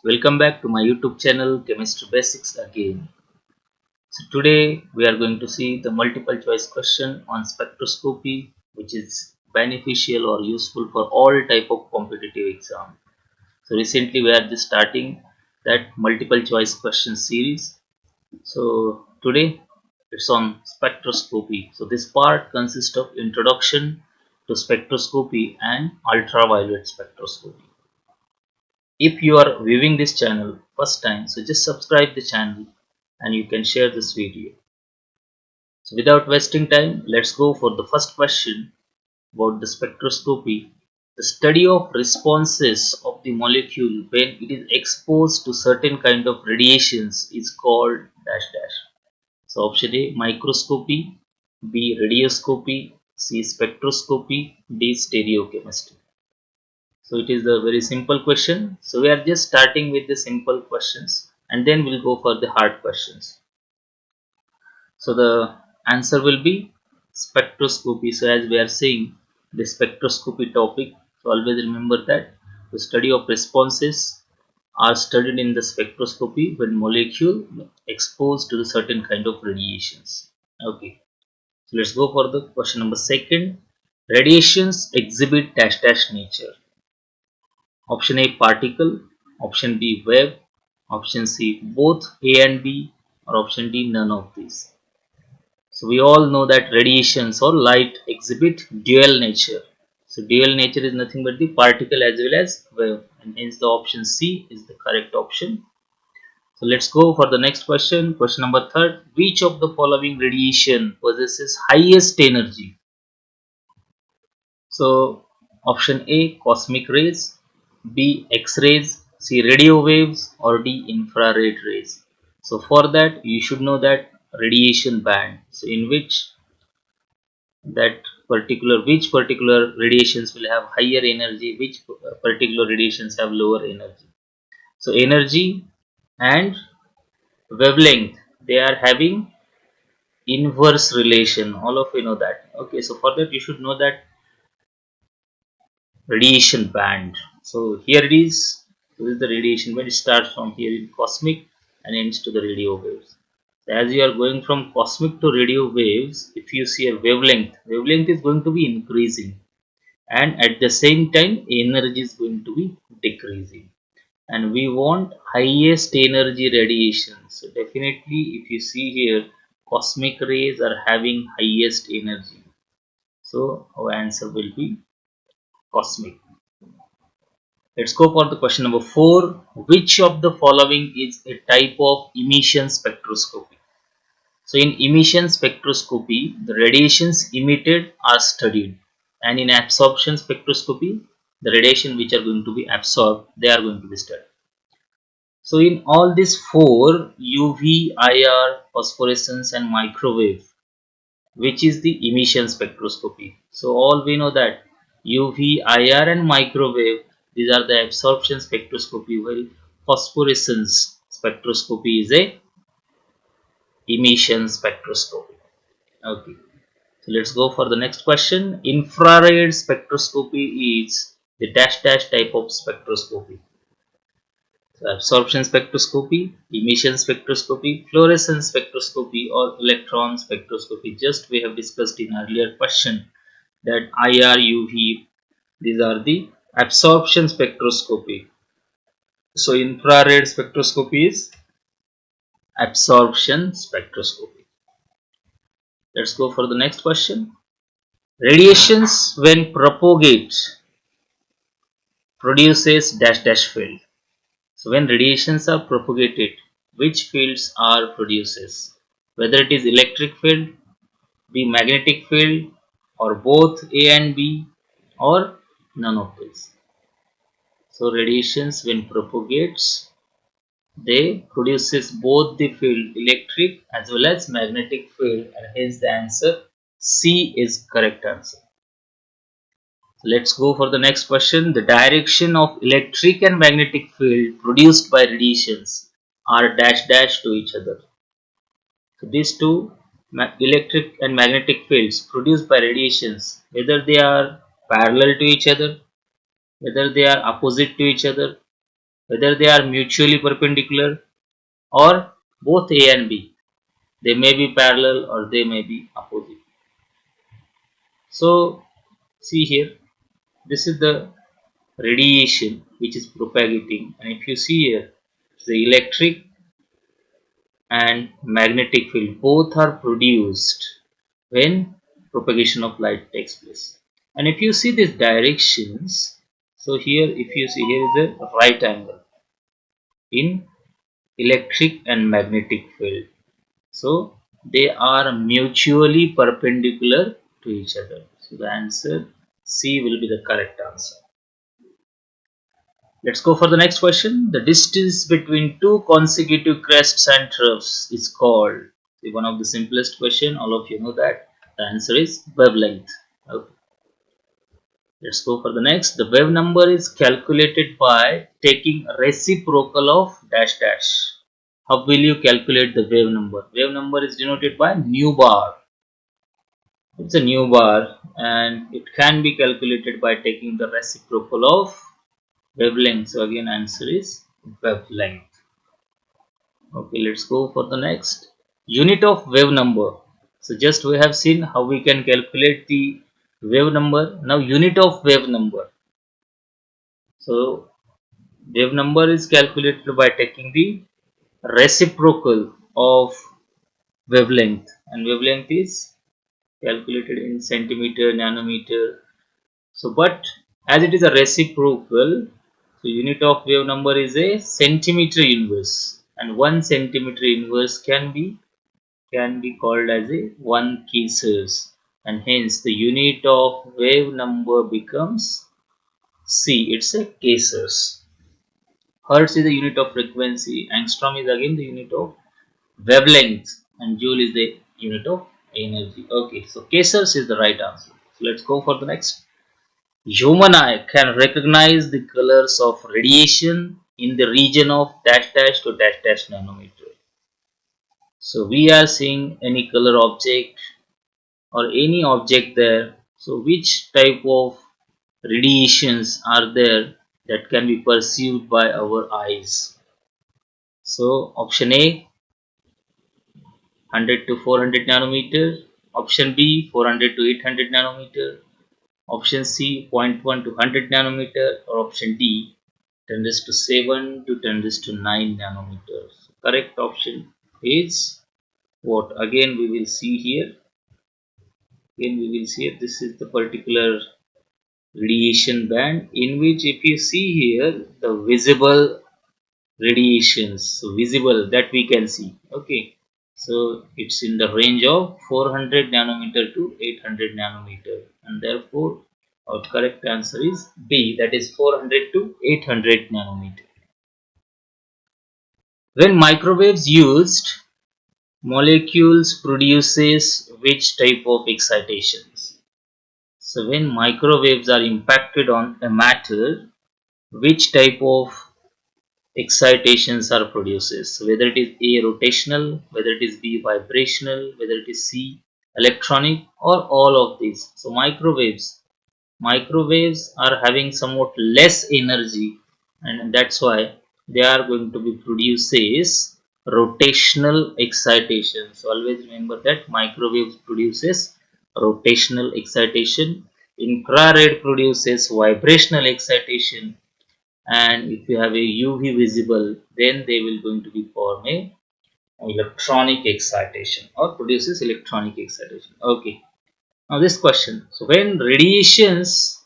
Welcome back to my YouTube channel Chemistry Basics again. So today we are going to see the multiple choice question on spectroscopy, which is beneficial or useful for all type of competitive exam. So recently we are just starting that multiple choice question series. So today it's on spectroscopy. So this part consists of introduction to spectroscopy and ultraviolet spectroscopy. If you are viewing this channel first time, so just subscribe the channel and you can share this video. So without wasting time, let's go for the first question about the spectroscopy. The study of responses of the molecule when it is exposed to certain kind of radiations is called dash dash. So option A microscopy, B radioscopy, C spectroscopy, D stereochemistry. So it is a very simple question. So we are just starting with the simple questions and then we'll go for the hard questions. So the answer will be spectroscopy. So as we are saying the spectroscopy topic, so always remember that the study of responses are studied in the spectroscopy when molecule exposed to the certain kind of radiations. Okay. So let's go for the question number second. Radiations exhibit dash dash nature. Option A particle, option B wave, option C both A and B, or option D none of these. So we all know that radiations or light exhibit dual nature. So dual nature is nothing but the particle as well as wave, and hence the option C is the correct option. So let's go for the next question. Question number third. Which of the following radiation possesses highest energy? So option A cosmic rays, B X-rays, C radio waves, or D infrared rays. So for that you should know that radiation band. So in which particular radiations will have higher energy, which particular radiations have lower energy. So energy and wavelength, they are having inverse relation. All of you know that. Okay, so for that you should know that radiation band. So here it is. This is the radiation band. It starts from here in cosmic and ends to the radio waves. So as you are going from cosmic to radio waves, if you see a wavelength is going to be increasing, and at the same time energy is going to be decreasing. And we want highest energy radiation. So definitely if you see here, cosmic rays are having highest energy. So our answer will be cosmic. Let's go for the question number 4. Which of the following is a type of emission spectroscopy? So in emission spectroscopy, the radiations emitted are studied, and in absorption spectroscopy, the radiation which are going to be absorbed, they are going to be studied. So in all these 4, UV, IR, phosphorescence and microwave, which is the emission spectroscopy. So all we know that UV, IR and microwave, these are the absorption spectroscopy, while phosphorescence spectroscopy is a emission spectroscopy. Okay, so let's go for the next question. Infrared spectroscopy is the dash dash type of spectroscopy. So absorption spectroscopy, emission spectroscopy, fluorescence spectroscopy or electron spectroscopy. Just we have discussed in earlier question that IR, UV, these are the absorption spectroscopy. So infrared spectroscopy is absorption spectroscopy. Let's go for the next question. Radiations when propagate produces dash dash field. So when radiations are propagated, which fields are produces? Whether it is electric field, B magnetic field, or both A and B, or none of these. So radiations when propagates, they produces both the field electric as well as magnetic field, and hence the answer C is correct answer. Let's go for the next question. The direction of electric and magnetic field produced by radiations are dash dash to each other. So these two electric and magnetic fields produced by radiations, whether they are parallel to each other, whether they are opposite to each other, whether they are mutually perpendicular or both A and B. They may be parallel or they may be opposite. So see here, this is the radiation which is propagating, and if you see here, the electric and magnetic field both are produced when propagation of light takes place. And if you see these directions, so here if you see, here is a right angle in electric and magnetic field, so they are mutually perpendicular to each other. So the answer C will be the correct answer. Let's go for the next question. The distance between two consecutive crests and troughs is called. See, one of the simplest question, all of you know that. The answer is wavelength. Okay. Let's go for the next. The wave number is calculated by taking reciprocal of dash dash. How will you calculate the wave number? Wave number is denoted by nu bar. It's a nu bar and it can be calculated by taking the reciprocal of wavelength. So again answer is wavelength. Okay, let's go for the next. Unit of wave number. So just we have seen how we can calculate the wave number. Now unit of wave number. So wave number is calculated by taking the reciprocal of wavelength, and wavelength is calculated in centimeter, nanometer. So but as it is a reciprocal, so unit of wave number is a centimeter inverse, and 1 centimeter inverse can be called as a 1 kSers, and hence the unit of wave number becomes C. It's a kSers. Hertz is the unit of frequency. Angstrom is again the unit of wavelength, and joule is the unit of energy. Okay, so kSers is the right answer. So let's go for the next. Human eye can recognize the colors of radiation in the region of dash dash to dash dash nanometer. So we are seeing any color object or any object there. So which type of radiations are there that can be perceived by our eyes? So option A, 100 to 400 nanometer. Option B, 400 to 800 nanometer. Option C, zero point 0.1 to 100 nanometer, or option D, 10 raised to 7 to 10 raised to 9 nanometers. Correct option is what? Again we will see here. This is the particular radiation band in which, if you see here, the visible radiations, so visible that we can see. Okay, so it's in the range of 400 nanometer to 800 nanometer, and therefore our correct answer is B, that is 400 to 800 nanometer. When microwaves used, molecules produces which type of excitations? So when microwaves are impacted on a matter, which type of excitations are produces? So whether it is A, rotational, whether it is B, vibrational, whether it is C, electronic, or all of these. So microwaves are having somewhat less energy, and that's why they are going to be produces rotational excitation. So always remember that microwaves produces rotational excitation, infrared produces vibrational excitation, and if you have a UV visible, then they will going to be form a electronic excitation or produces electronic excitation. Okay, now this question. So when radiations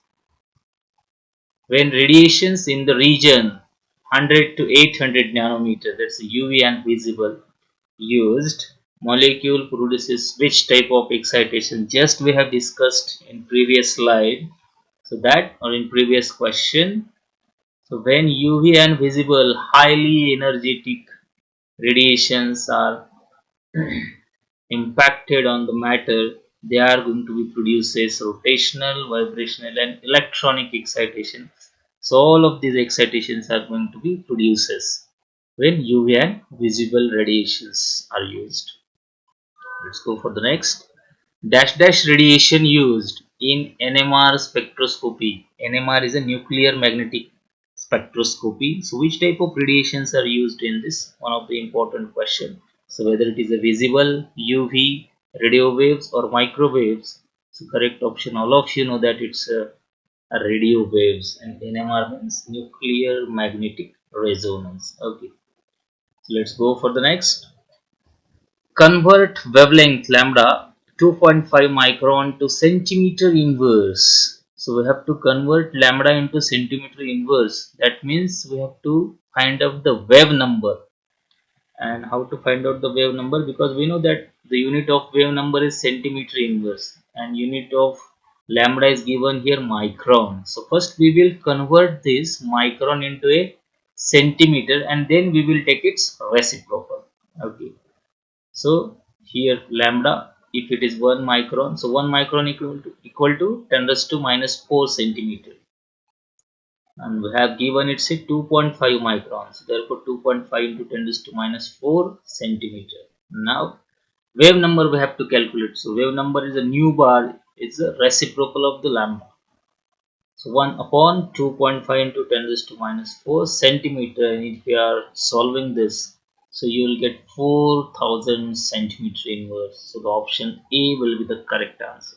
in the region 100 to 800 nanometer, that's UV and visible, used, molecule produces which type of excitation? Just we have discussed in previous slide, so that, or in previous question. So when UV and visible highly energetic radiations are impacted on the matter, they are going to be produces rotational, vibrational, and electronic excitation. So all of these excitations are going to be produces when UV and visible radiations are used. Let's go for the next. Dash dash radiation used in NMR spectroscopy. NMR is a nuclear magnetic spectroscopy. So which type of radiations are used in this? One of the important question. So whether it is a visible, UV, radio waves or microwaves. So correct option, all of you know that it's a radio waves, and NMR means nuclear magnetic resonance. Okay, so let's go for the next. Convert wavelength lambda 2.5 micron to centimeter inverse. So we have to convert lambda into centimeter inverse. That means we have to find out the wave number. And how to find out the wave number? Because we know that the unit of wave number is centimeter inverse and unit of lambda is given here micron. So first we will convert this micron into a centimeter and then we will take its reciprocal. Okay. So here lambda, if it is 1 micron, so 1 micron equal to 10 raised to minus 4 centimeter, and we have given it say 2.5 microns. Therefore 2.5 into 10 raised to minus 4 centimeter. Now wave number we have to calculate. So wave number is a nu bar, is a reciprocal of the lambda. So 1 upon 2.5 into 10 raised to minus 4 centimeter, and if we are solving this, so you will get 4000 centimeter inverse. So the option A will be the correct answer.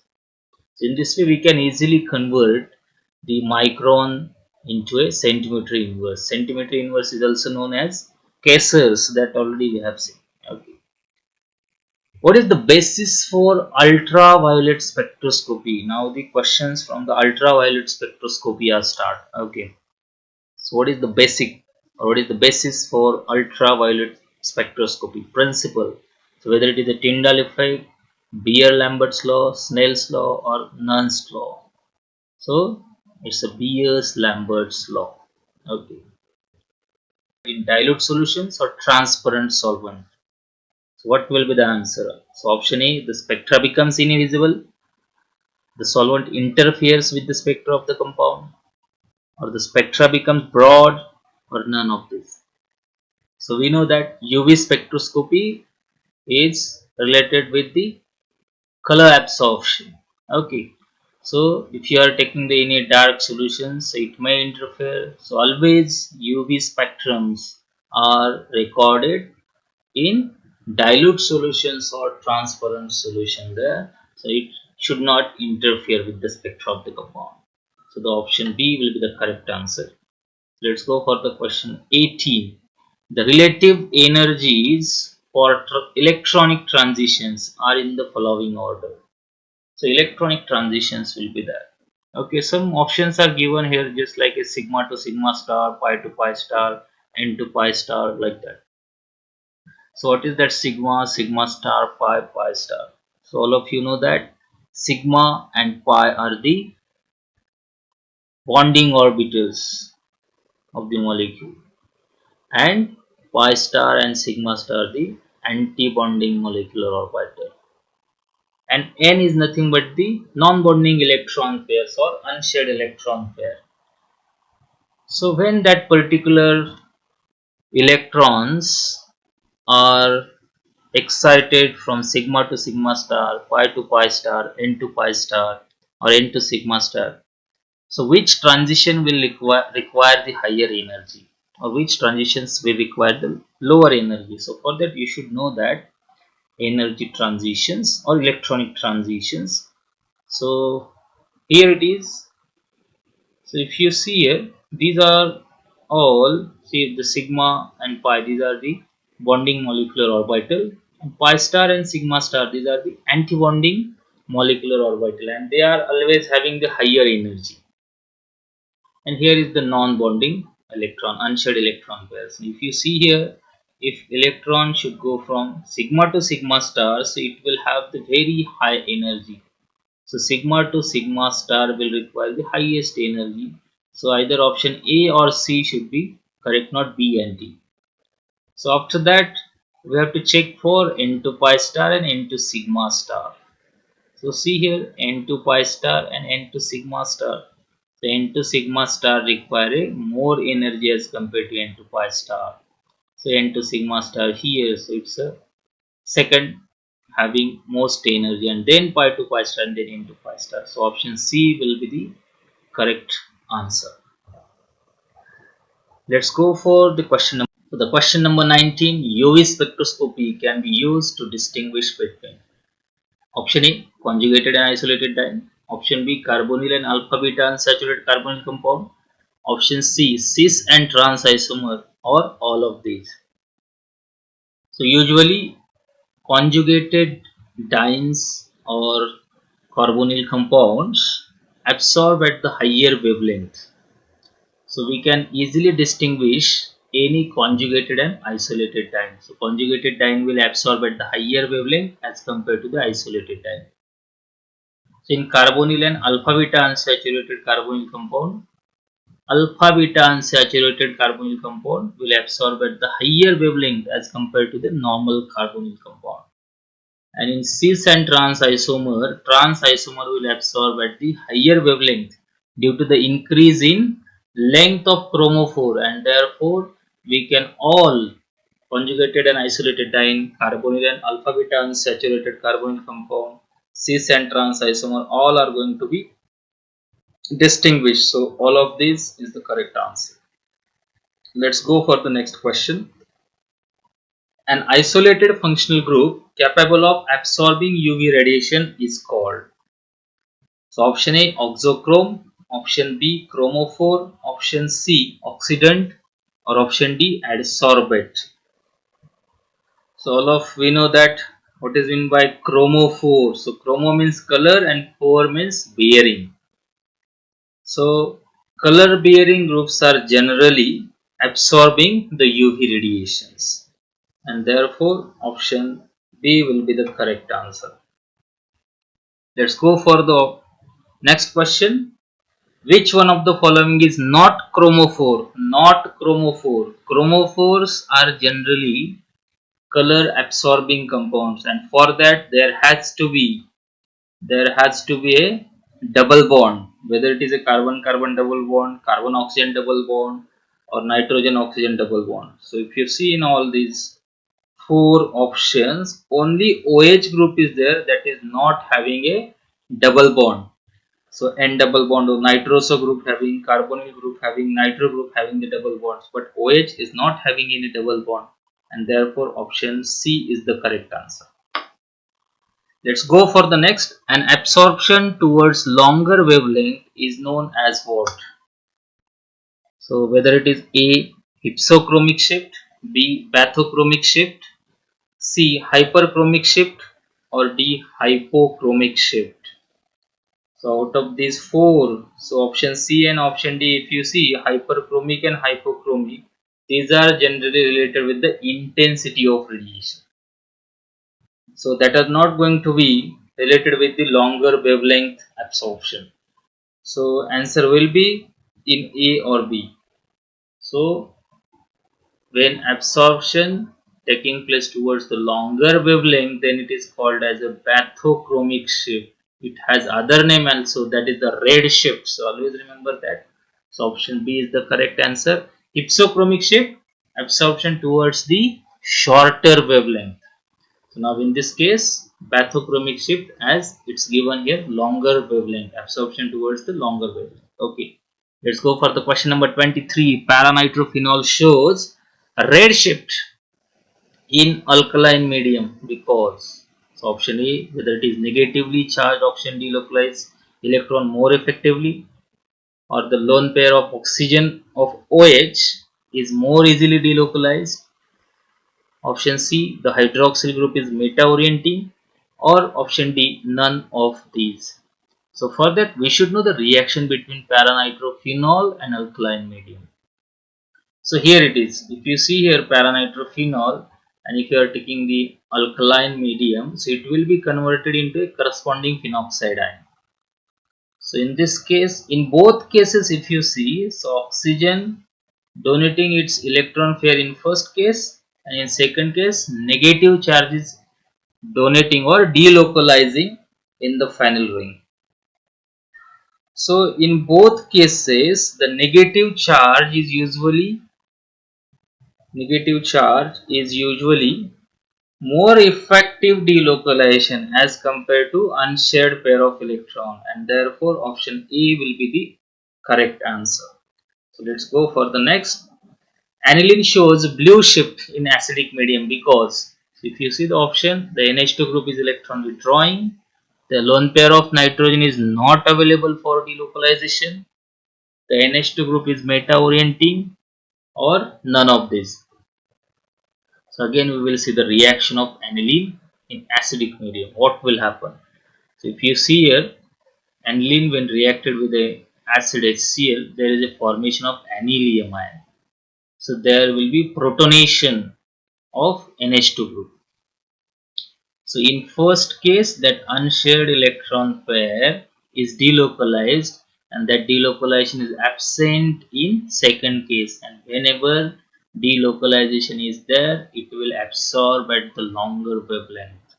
So in this way we can easily convert the micron into a centimeter inverse. Centimeter inverse is also known as Kessers, that already we have seen. Okay. What is the basis for ultraviolet spectroscopy? Now the questions from the ultraviolet spectroscopy are start. Okay. So what is the basic, or what is the basis for ultraviolet spectroscopy principle? So whether it is the Tyndall effect, Beer-Lambert's law, Snell's law or Nernst law. So it's a Beer-Lambert's law. Okay. In dilute solutions or transparent solvent. So what will be the answer? So option A, the spectra becomes invisible, the solvent interferes with the spectra of the compound, or the spectra becomes broad, or none of this. So we know that UV spectroscopy is related with the color absorption. Okay. So if you are taking the any dark solutions, it may interfere. So always UV spectrums are recorded in dilute solutions or transparent solution there. So it should not interfere with the spectra of the compound. So the option B will be the correct answer. Let's go for the question 18. The relative energies for electronic transitions are in the following order. So electronic transitions will be there. Okay, some options are given here just like a sigma to sigma star, pi to pi star, n to pi star, like that. So what is that sigma, sigma star, pi, pi star? So all of you know that sigma and pi are the bonding orbitals of the molecule, and pi star and sigma star the anti-bonding molecular orbital, and n is nothing but the non-bonding electron pairs or unshared electron pair. So when that particular electrons are excited from sigma to sigma star, pi to pi star, n to pi star or n to sigma star, so which transition will require the higher energy, or which transitions will require the lower energy? So for that you should know that energy transitions or electronic transitions. So here it is. So if you see here, these are all, see the sigma and pi, these are the bonding molecular orbital, and pi star and sigma star, these are the anti-bonding molecular orbital, and they are always having the higher energy. And here is the non-bonding electron, unshared electron pairs. If you see here, if electron should go from sigma to sigma star, so it will have the very high energy. So sigma to sigma star will require the highest energy. So either option A or C should be correct, not B and D. So after that we have to check for n to pi star and n to sigma star. So see here, n to pi star and n to sigma star. So n to sigma star require a more energy as compared to n to pi star. So n to sigma star here, so it's a second having most energy, and then pi to pi star and then n to pi star. So option C will be the correct answer. Let's go for the question number. So the question number 19, UV spectroscopy can be used to distinguish between option A, conjugated and isolated diene, option B, carbonyl and alpha beta unsaturated carbonyl compound, option C, cis and trans isomer, or all of these. So usually conjugated dienes or carbonyl compounds absorb at the higher wavelength. So we can easily distinguish any conjugated and isolated diene. So conjugated diene will absorb at the higher wavelength as compared to the isolated diene. So in carbonyl and alpha beta unsaturated carbonyl compound, alpha beta unsaturated carbonyl compound will absorb at the higher wavelength as compared to the normal carbonyl compound. And in cis and trans isomer will absorb at the higher wavelength due to the increase in length of chromophore, and therefore we can all conjugated and isolated diene, carbonyl and alpha beta unsaturated carbonyl compound, cis and trans isomer, all are going to be distinguished. So all of these is the correct answer. Let's go for the next question. An isolated functional group capable of absorbing UV radiation is called. So option A, oxochrome, option B, chromophore, option C, oxidant, or option D, adsorbate. So all of we know that what is meant by chromophore. So chromo means color and phore means bearing. So color bearing groups are generally absorbing the UV radiations, and therefore option B will be the correct answer. Let's go for the next question. Which one of the following is not chromophore? Not chromophore. Chromophores are generally color absorbing compounds, and for that there has to be a double bond, whether it is a carbon carbon double bond, carbon oxygen double bond, or nitrogen oxygen double bond. So if you see in all these four options, only OH group is there that is not having a double bond. So N double bond or nitroso group having, carbonyl group having, nitro group having the double bonds, but OH is not having any double bond, and therefore option C is the correct answer. Let's go for the next. An absorption towards longer wavelength is known as what? So whether it is A, hypsochromic shift, B, bathochromic shift, C, hyperchromic shift, or D, hypochromic shift. So out of these four, so option C and option D, if you see hyperchromic and hypochromic, these are generally related with the intensity of radiation. So that are not going to be related with the longer wavelength absorption. So answer will be in A or B. So when absorption taking place towards the longer wavelength, then it is called as a bathochromic shift. It has other name also, that is the red shift. So always remember that. So option B is the correct answer. Hypsochromic shift, absorption towards the shorter wavelength. So now in this case, bathochromic shift, as it's given here, longer wavelength, absorption towards the longer wavelength. Okay, let's go for the question number 23. Paranitrophenol shows a red shift in alkaline medium because, so option A, whether it is negatively charged, option D, localize electron more effectively, or the lone pair of oxygen of OH is more easily delocalized. Option C, the hydroxyl group is meta-orienting, or option D, none of these. So for that we should know the reaction between paranitrophenol and alkaline medium. So here it is. If you see here paranitrophenol, and if you are taking the alkaline medium, so it will be converted into a corresponding phenoxide ion. So in this case, in both cases, if you see, so oxygen donating its electron pair in first case, and in second case negative charge is donating or delocalizing in the final ring. So in both cases the negative charge is usually more effective delocalization as compared to unshared pair of electron, and therefore option A will be the correct answer. So let's go for the next. Aniline shows blue shift in acidic medium because if you see the option, the NH2 group is electron withdrawing, the lone pair of nitrogen is not available for delocalization, the NH2 group is meta orienting, or none of this. So again we will see the reaction of aniline in acidic medium. What will happen? So if you see here, aniline when reacted with a acid HCl, there is a formation of anilium ion. So there will be protonation of NH2 group. So in first case, that unshared electron pair is delocalized and that delocalization is absent in second case, and whenever delocalization is there, it will absorb at the longer wavelength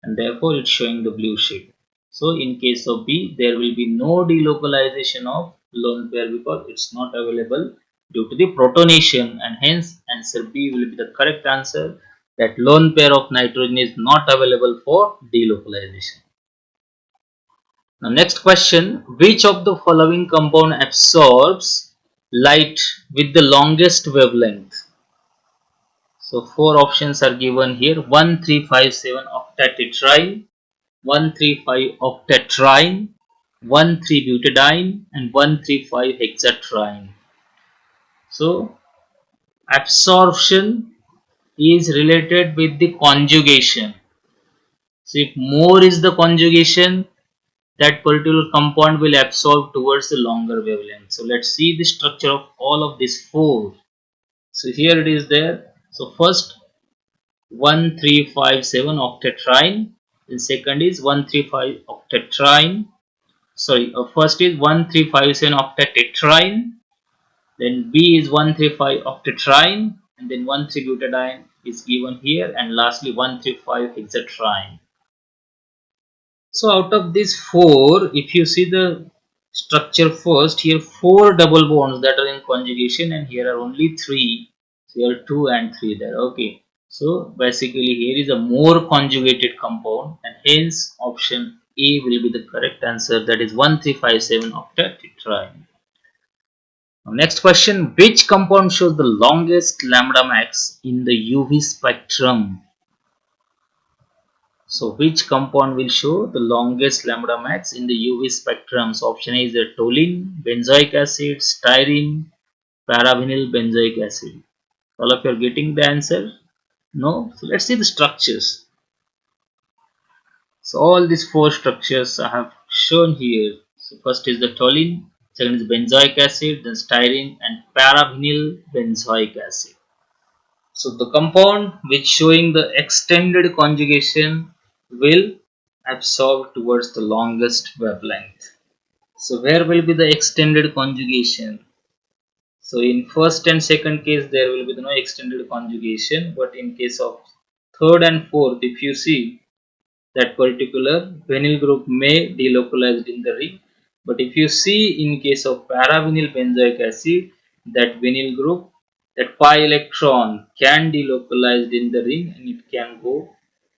and therefore it's showing the blue shade. So in case of B, there will be no delocalization of lone pair because it's not available due to the protonation, and hence answer B will be the correct answer, that lone pair of nitrogen is not available for delocalization. Now next question, which of the following compound absorbs light with the longest wavelength? So four options are given here: 1357 octatetraene, 135 octatetraene, 13-butadiene, and 135 hexatriene. So absorption is related with the conjugation. So if more is the conjugation, that particular compound will absorb towards the longer wavelength. So let's see the structure of all of these four. So here it is there. So first 1357 octatetraene, then second is 135 octatetraene. Sorry, first is 1357 octatetraene, then B is 135 octatetraene, and then 13-butadiene is given here, and lastly 135 hexatriene. So out of these four, if you see the structure first, here four double bonds that are in conjugation, and here are only three. So here 2 and 3 there. Okay. So basically here is a more conjugated compound, and hence option A will be the correct answer, that is 1357 octatetraene. Now next question, which compound shows the longest lambda max in the UV spectrum? So which compound will show the longest lambda max in the UV spectrum? So option A is the toluene, benzoic acid, styrene, paravinyl benzoic acid. All of you are getting the answer? No? So let's see the structures. So all these four structures I have shown here. So first is the toluene, second is benzoic acid, then styrene, and paravinyl benzoic acid. So the compound which showing the extended conjugation will absorb towards the longest wavelength. So where will be the extended conjugation? So in first and second case there will be no extended conjugation, but in case of third and fourth, if you see, that particular vinyl group may delocalized in the ring, but if you see in case of paravinyl benzoic acid, that vinyl group, that pi electron can delocalized in the ring and it can go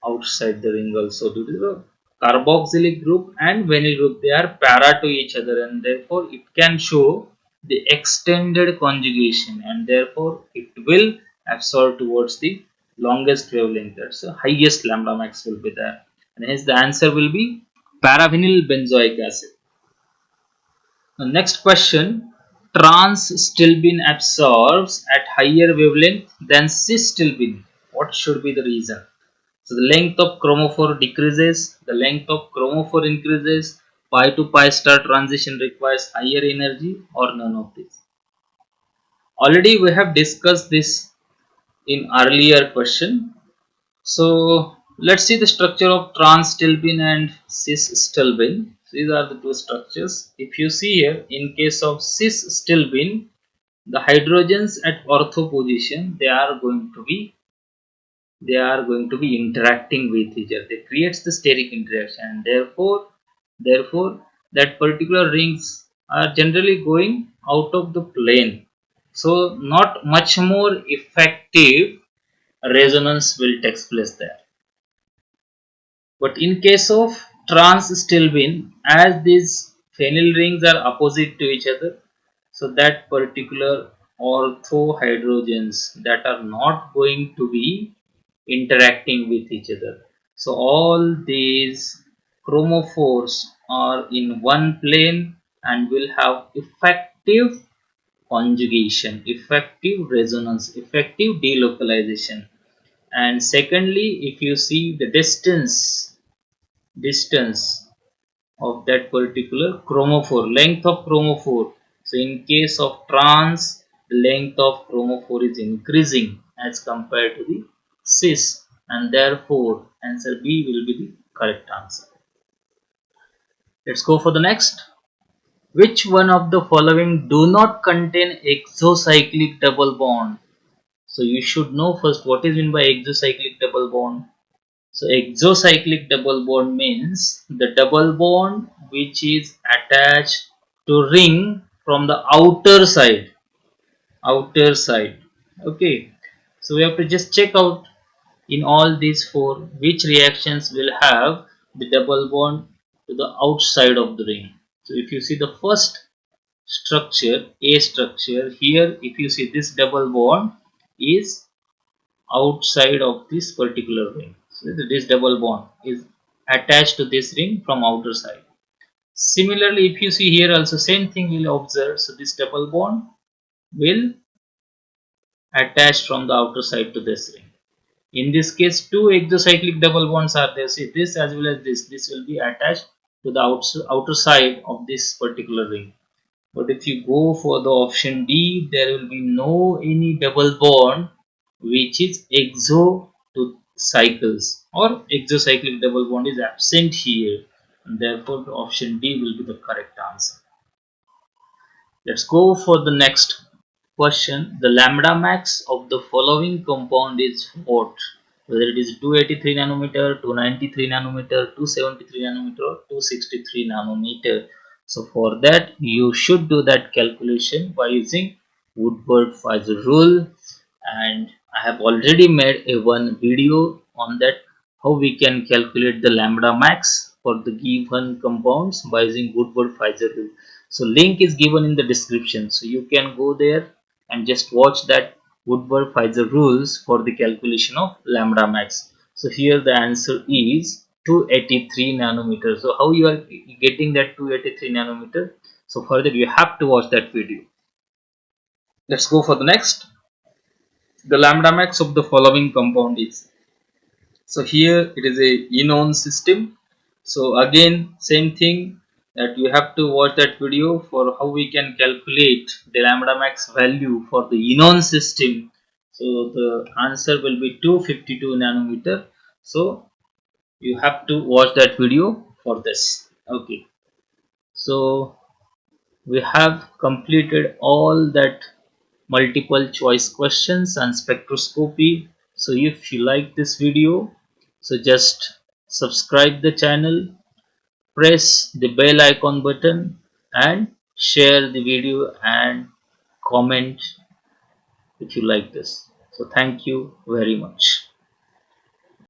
outside the ring also, due to the carboxylic group and vinyl group, they are para to each other, and therefore it can show the extended conjugation, and therefore it will absorb towards the longest wavelength. That's the highest lambda max will be there, and hence the answer will be paravinyl benzoic acid. The next question, trans stilbene absorbs at higher wavelength than cis stilbene. What should be the reason? So the length of chromophore decreases, the length of chromophore increases, pi to pi star transition requires higher energy, or none of this. Already we have discussed this in earlier question. So let's see the structure of trans stilbene and cis stilbene. These are the two structures. If you see here, in case of cis stilbene, the hydrogens at ortho position, they are going to be interacting with each other. They creates the steric interaction, and therefore that particular rings are generally going out of the plane. So not much more effective resonance will take place there. But in case of trans stilbene, as these phenyl rings are opposite to each other, so that particular orthohydrogens that are not going to be interacting with each other. So all these chromophores are in one plane and will have effective conjugation, effective resonance, effective delocalization. And secondly, if you see the distance of that particular chromophore, length of chromophore. So in case of trans, the length of chromophore is increasing as compared to the cis, and therefore answer B will be the correct answer. Let's go for the next. Which one of the following do not contain exocyclic double bond? So you should know first what is meant by exocyclic double bond. So exocyclic double bond means the double bond which is attached to ring from the outer side. Okay. So we have to just check out in all these four which reactions will have the double bond to the outside of the ring. So if you see the first structure, A structure, here if you see this double bond is outside of this particular ring. So this double bond is attached to this ring from outer side. Similarly, if you see here also same thing we'll observe. So this double bond will attach from the outer side to this ring. In this case, two exocyclic double bonds are there. See this as well as this. This will be attached to the outer side of this particular ring. But if you go for the option D, there will be no any double bond which is exo to cycles or exocyclic double bond is absent here, and therefore the option D will be the correct answer. Let's go for the next question. The lambda max of the following compound is what? Whether it is 283 nanometer, 293 nanometer, 273 nanometer or 263 nanometer. So for that you should do that calculation by using Woodward-Fieser rule, and I have already made a one video on that how we can calculate the lambda max for the given compounds by using Woodward-Fieser rule. So link is given in the description, so you can go there and just watch that Woodward-Fieser rules for the calculation of lambda max. So here the answer is 283 nanometer. So how you are getting that 283 nanometer? So further you have to watch that video. Let's go for the next. The lambda max of the following compound is. So here it is a enone system. So again same thing, that you have to watch that video for how we can calculate the lambda max value for the enone system. So the answer will be 252 nanometer. So you have to watch that video for this. Okay. So we have completed all that multiple choice questions and spectroscopy. So if you like this video, so just subscribe the channel, press the bell icon button and share the video and comment if you like this. So thank you very much.